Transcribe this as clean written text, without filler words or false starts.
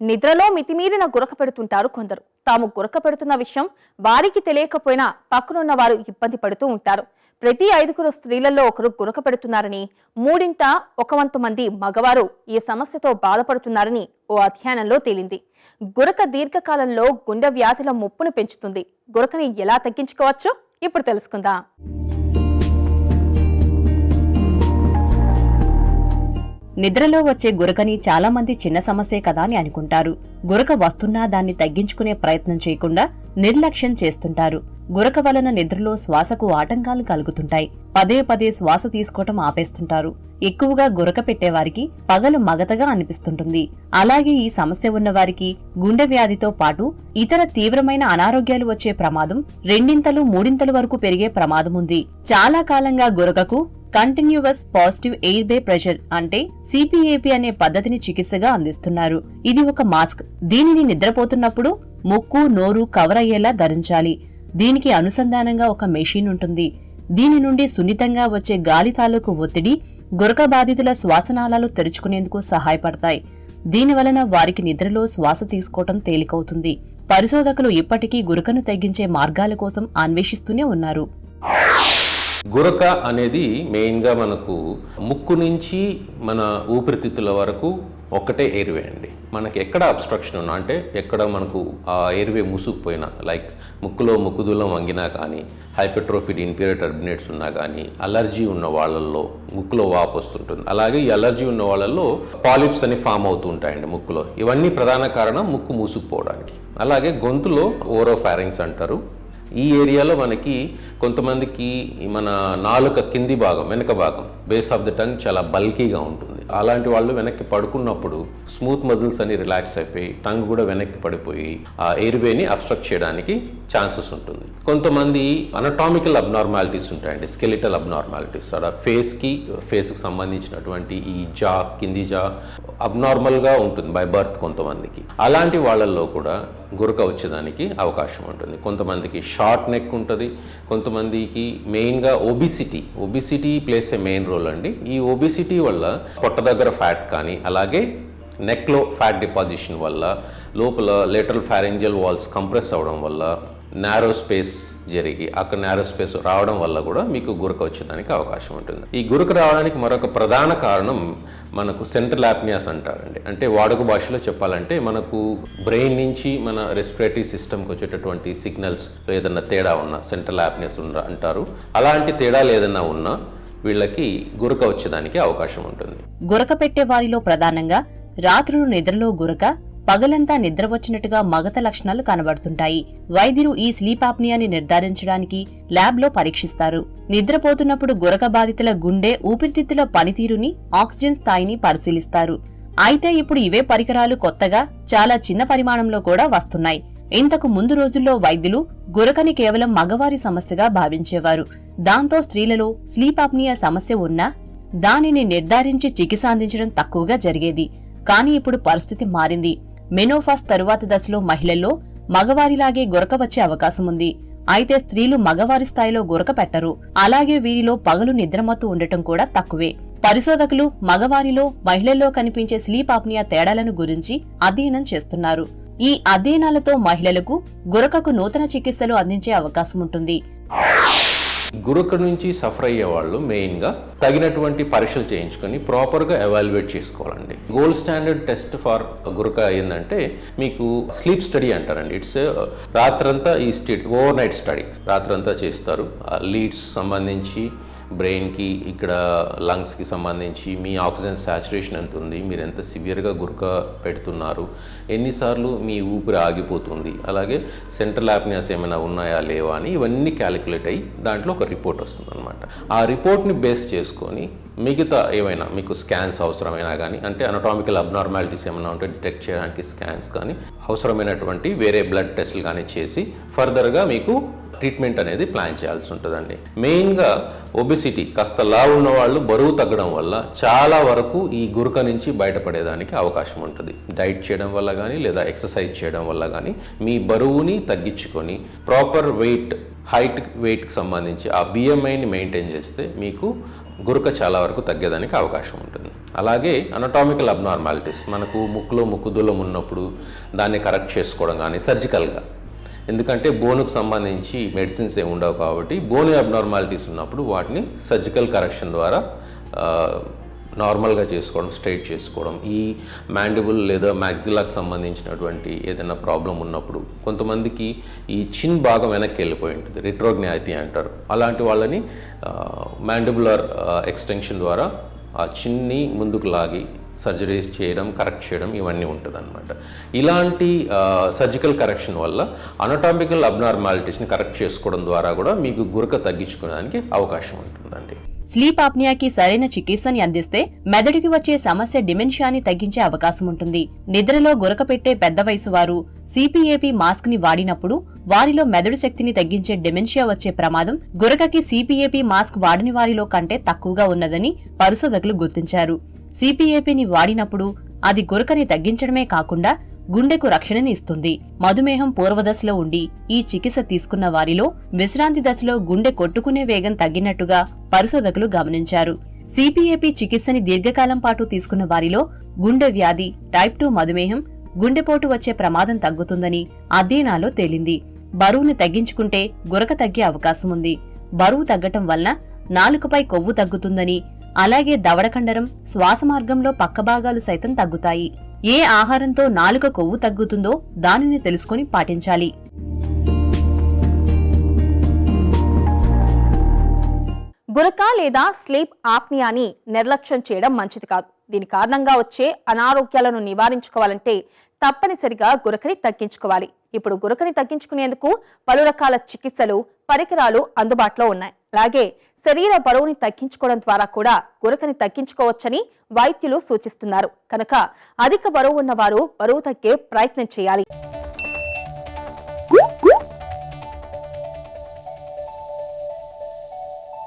నిద్రలో మితిమీరిన గురక పెడుతుంటారు కొందరు. తాము గురక పెడుతున్న విషయం వారికి తెలియకపోయినా పక్కనున్న వారు ఇబ్బంది పడుతూ ఉంటారు. ప్రతి 5 స్త్రీలలో ఒకరు గురక పెడుతున్నారని, 1 మంది మగవారు ఈ సమస్యతో బాధపడుతున్నారని ఓ అధ్యయనంలో తేలింది. గురక దీర్ఘకాలంలో గుండె వ్యాధుల ముప్పును పెంచుతుంది. గురకని ఎలా తగ్గించుకోవచ్చో ఇప్పుడు తెలుసుకుందాం. నిద్రలో వచ్చే గురకని చాలా మంది చిన్న సమస్యే కదా అని అనుకుంటారు. గురక వస్తున్నా దాన్ని తగ్గించుకునే ప్రయత్నం చేయకుండా నిర్లక్ష్యం చేస్తుంటారు. గురక వలన నిద్రలో శ్వాసకు ఆటంకాలు కలుగుతుంటాయి. పదే పదే శ్వాస తీసుకోవటం ఆపేస్తుంటారు. ఎక్కువగా గురక పెట్టేవారికి పగలు మగతగా అనిపిస్తుంటుంది. అలాగే ఈ సమస్య ఉన్నవారికి గుండె వ్యాధితో పాటు ఇతర తీవ్రమైన అనారోగ్యాలు వచ్చే ప్రమాదం 2-3 వరకు పెరిగే ప్రమాదముంది. చాలా కాలంగా గురకకు కంటిన్యూవస్ పాజిటివ్ ఎయిర్ బే ప్రెషర్ అంటే సిపిఏపి అనే పద్ధతిని చికిత్సగా అందిస్తున్నారు. ఇది ఒక మాస్క్. దీనిని నిద్రపోతున్నప్పుడు ముక్కు, నోరు కవర్ అయ్యేలా ధరించాలి. దీనికి అనుసంధానంగా ఒక మెషిన్ ఉంటుంది. దీని నుండి సున్నితంగా వచ్చే గాలి తాలూకు ఒత్తిడి గురక బాధితుల శ్వాసనాళాలు తెరుచుకునేందుకు సహాయపడతాయి. దీనివలన వారికి నిద్రలో శ్వాస తీసుకోవటం తేలికవుతుంది. పరిశోధకులు ఇప్పటికీ గురకను తగ్గించే మార్గాల కోసం అన్వేషిస్తూనే ఉన్నారు. గురక అనేది మెయిన్గా మనకు ముక్కు నుంచి మన ఊపిరితిత్తుల వరకు ఒకటే ఎయిర్వే అండి. మనకి ఎక్కడ అబ్స్ట్రక్షన్ ఉన్నా అంటే ఎక్కడ మనకు ఆ ఎయిర్వే మూసుకుపోయినా, లైక్ ముక్కులో ముక్కుదూలం వంగినా కానీ, హైపర్ట్రోఫిడ్ ఇన్ఫీరియర్ టర్బినేట్స్ ఉన్నా కానీ, అలర్జీ ఉన్న వాళ్ళల్లో ముక్కులో వాపు వస్తుంటుంది. అలాగే ఈ అలర్జీ ఉన్న వాళ్ళల్లో పాలిప్స్ అని ఫామ్ అవుతూ ఉంటాయండి ముక్కులో. ఇవన్నీ ప్రధాన కారణం ముక్కు మూసుకుపోవడానికి. అలాగే గొంతులో ఓరోఫారింగ్స్ అంటారు. ఈ ఏరియాలో మనకి కొంతమందికి మన నాలుక కింది భాగం, వెనక భాగం, బేస్ ఆఫ్ ద టంగ్ చాలా బల్కీగా ఉంటుంది. అలాంటి వాళ్ళు వెనక్కి పడుకున్నప్పుడు స్మూత్ మజిల్స్ అని రిలాక్స్ అయిపోయి టంగ్ కూడా వెనక్కి పడిపోయి ఆ ఎయిర్వేని అబ్స్ట్రక్ట్ చేయడానికి ఛాన్సెస్ ఉంటుంది. కొంతమంది అనటామికల్ అబ్నార్మాలిటీస్ ఉంటాయండి, స్కెలిటల్ అబ్నార్మాలిటీస్. అలా ఫేస్కి సంబంధించినటువంటి ఈ జా, కింది జా అబ్నార్మల్గా ఉంటుంది బై బర్త్ కొంతమందికి. అలాంటి వాళ్ళల్లో కూడా గురక వచ్చేదానికి అవకాశం ఉంటుంది. కొంతమందికి షార్ట్ నెక్ ఉంటుంది. కొంతమందికి మెయిన్గా ఒబిసిటీ ప్లేస్ ఏ మెయిన్ రోల్ అండి. ఈ ఒబిసిటీ వల్ల పొట్ట దగ్గర ఫ్యాట్ కానీ, అలాగే నెక్లో ఫ్యాట్ డిపాజిషన్ వల్ల, లోపల లేటరల్ ఫారింజియల్ వాల్స్ కంప్రెస్ అవ్వడం వల్ల, నారో స్పేస్ జరిగి అక్కడ నారో స్పేస్ రావడం వల్ల కూడా మీకు గురక వచ్చేదానికి అవకాశం ఉంటుంది. ఈ గురక రావడానికి మరొక ప్రధాన కారణం మనకు సెంట్రల్ యాప్నియాస్ అంటారండి. అంటే వాడుక భాషలో చెప్పాలంటే మనకు బ్రెయిన్ నుంచి మన రెస్పిరేటరీ సిస్టమ్కి వచ్చేటటువంటి సిగ్నల్స్ ఏదన్నా తేడా ఉన్నా సెంట్రల్ యాప్నియాస్ అంటారు. అలాంటి తేడాలు ఏదైనా ఉన్నా వీళ్ళకి గురక వచ్చేదానికి అవకాశం ఉంటుంది. గురక పెట్టే వారిలో ప్రధానంగా రాత్రులు నిద్రలో గురక, పగలంతా నిద్ర వచ్చినట్టుగా మగత లక్షణాలు కనబడుతుంటాయి. వైద్యులు ఈ స్లీప్ ఆప్నియాని నిర్ధారించడానికి ల్యాబ్లో పరీక్షిస్తారు. నిద్రపోతున్నప్పుడు గురక బాధితుల గుండె, ఊపిరితిత్తుల పనితీరుని, ఆక్సిజన్ స్థాయిని పరిశీలిస్తారు. అయితే ఇప్పుడు ఇవే పరికరాలు కొత్తగా చాలా చిన్న పరిమాణంలో కూడా వస్తున్నాయి. ఇంతకు ముందు రోజుల్లో వైద్యులు గురకని కేవలం మగవారి సమస్యగా భావించేవారు. దాంతో స్త్రీలలో స్లీప్ ఆప్నియా సమస్య ఉన్నా దానిని నిర్ధారించి చికిత్స అందించడం తక్కువగా జరిగేది. కానీ ఇప్పుడు పరిస్థితి మారింది. మెనోఫాస్ తరువాత దశలో మహిళల్లో మగవారిలాగే గురక వచ్చే అవకాశం ఉంది. అయితే స్త్రీలు మగవారి స్థాయిలో గురక పెట్టరు. అలాగే వీరిలో పగలు నిద్రమత్తు ఉండటం కూడా తక్కువే. పరిశోధకులు మగవారిలో, మహిళల్లో కనిపించే స్లీప్ ఆప్నియా తేడాలను గురించి అధ్యయనం చేస్తున్నారు. ఈ అధ్యయనాలతో మహిళలకు గురకకు నూతన చికిత్సలు అందించే అవకాశం ఉంటుంది. గురక నుంచి సఫర్ అయ్యే వాళ్ళు మెయిన్గా తగినటువంటి పరీక్షలు చేయించుకొని ప్రాపర్గా ఎవాల్యుయేట్ చేసుకోవాలండి. గోల్డ్ స్టాండర్డ్ టెస్ట్ ఫర్ గురక ఏంటంటే మీకు స్లీప్ స్టడీ అంటారండి. ఇట్స్ రాత్రంతా ఈ ఓవర్ నైట్ స్టడీ రాత్రంతా చేస్తారు. లీడ్స్ సంబంధించి, బ్రెయిన్కి, ఇక్కడ లంగ్స్కి సంబంధించి మీ ఆక్సిజన్ సాచురేషన్ ఎంత ఉంది, మీరు ఎంత సివియర్గా గురక పెడుతున్నారు, ఎన్నిసార్లు మీ ఊపిరి ఆగిపోతుంది, అలాగే సెంట్రల్ యాప్నియాస్ ఏమైనా ఉన్నాయా లేవా అని ఇవన్నీ క్యాలిక్యులేట్ అయ్యి దాంట్లో ఒక రిపోర్ట్ వస్తుంది అనమాట. ఆ రిపోర్ట్ని బేస్ చేసుకొని మిగతా ఏమైనా మీకు స్కాన్స్ అవసరమైనా కానీ, అంటే అనటామికల్ అబ్నార్మాలిటీస్ ఏమైనా ఉంటే డిటెక్ట్ చేయడానికి స్కాన్స్ కానీ, అవసరమైనటువంటి వేరే బ్లడ్ టెస్టులు కానీ చేసి ఫర్దర్గా మీకు ట్రీట్మెంట్ అనేది ప్లాన్ చేయాల్సి ఉంటుందండి. మెయిన్గా ఒబిసిటీ, కాస్త లావు ఉన్న వాళ్ళు బరువు తగ్గడం వల్ల చాలా వరకు ఈ గురక నుంచి బయటపడేదానికి అవకాశం ఉంటుంది. డైట్ చేయడం వల్ల కానీ, లేదా ఎక్సర్సైజ్ చేయడం వల్ల కానీ మీ బరువుని తగ్గించుకొని ప్రాపర్ వెయిట్, హైట్, వెయిట్కి సంబంధించి ఆ బిఎంఐని మెయింటైన్ చేస్తే మీకు గురక చాలా వరకు తగ్గేదానికి అవకాశం ఉంటుంది. అలాగే అనటామికల్ అబ్నార్మాలిటీస్, మనకు ముక్కులో ముక్కుదూలం ఉన్నప్పుడు దాన్ని కరెక్ట్ చేసుకోవడం కానీ సర్జికల్గా, ఎందుకంటే బోనుకు సంబంధించి మెడిసిన్స్ ఏమి ఉండవు కాబట్టి బోన్ అబ్నార్మాలిటీస్ ఉన్నప్పుడు వాటిని సర్జికల్ కరెక్షన్ ద్వారా నార్మల్గా చేసుకోవడం, స్ట్రైట్ చేసుకోవడం. ఈ మ్యాండిబుల్ లేదా మ్యాక్సిలాకి సంబంధించినటువంటి ఏదైనా ప్రాబ్లం ఉన్నప్పుడు కొంతమందికి ఈ చిన్ భాగం వెనక్కి వెళ్ళిపోయి ఉంటుంది, రిట్రోగ్నాయిటీ అంటారు. అలాంటి వాళ్ళని మ్యాండిబులర్ ఎక్స్టెన్షన్ ద్వారా ఆ చిన్ని ముందుకు లాగి సర్జరీ చేయడం, కరెక్ట్ చేయడం ఇవన్నీ ఉంటుంది అనమాట. ఇలాంటి సర్జికల్ కరెక్షన్ వల్ల అనటామికల్ అబ్నార్మాలిటీస్ని కరెక్ట్ చేసుకోవడం ద్వారా కూడా మీకు గురక తగ్గించుకోవడానికి అవకాశం ఉంటుందండి. స్లీప్ ఆప్నియాకి సరైన చికిత్సని అందిస్తే మెదడుకి వచ్చే సమస్య డిమెన్షియాని తగ్గించే అవకాశం ఉంటుంది. నిద్రలో గురక పెట్టే పెద్ద వయసు వారు సిపిఏపి మాస్క్ ని వాడినప్పుడు వారిలో మెదడు శక్తిని తగ్గించే డిమెన్షియా వచ్చే ప్రమాదం గురకకి సిపిఏపి మాస్క్ వాడని వారిలో కంటే తక్కువగా ఉన్నదని పరిశోధకులు గుర్తించారు. సిపిఏపిని వాడినప్పుడు అది గురకని తగ్గించడమే కాకుండా గుండెకు రక్షణని ఇస్తుంది. మధుమేహం పూర్వదశలో ఉండి ఈ చికిత్స తీసుకున్న వారిలో విశ్రాంతి దశలో గుండె కొట్టుకునే వేగం తగ్గినట్టుగా పరిశోధకులు గమనించారు. సిపిఏపి చికిత్సని దీర్ఘకాలం పాటు తీసుకున్న వారిలో గుండె వ్యాధి, టైప్ 2 మధుమేహం, గుండెపోటు వచ్చే ప్రమాదం తగ్గుతుందని అధ్యయనాల్లో తేలింది. బరువుని తగ్గించుకుంటే గురక తగ్గే అవకాశం ఉంది. బరువు తగ్గటం వలన నాలుకపై కొవ్వు తగ్గుతుందని, అలాగే దవడకండరం, శ్వాస మార్గంలో పక్కభాగాలు సైతం తగ్గుతాయి. ఏ ఆహారంతో నాలుక కొవ్వు తగ్గుతుందో దానిని తెలుసుకుని పాటించాలి. గురక లేదా స్లీప్ ఆప్నియాని నిర్లక్ష్యం చేయడం మంచిది కాదు. దీని కారణంగా వచ్చే అనారోగ్యాలను నివారించుకోవాలంటే తప్పనిసరిగా గురకని తగ్గించుకోవాలి. ఇప్పుడు గురకని తగ్గించుకునేందుకు పలు రకాల చికిత్సలు, పరికరాలు అందుబాటులో ఉన్నాయి. అలాగే శరీర బరువుని తగ్గించుకోవడం ద్వారా కూడా గురకని తగ్గించుకోవచ్చని వైద్యులు సూచిస్తున్నారు. కనుక అధిక బరువు ఉన్నవారు బరువు తగ్గే ప్రయత్నం చేయాలి.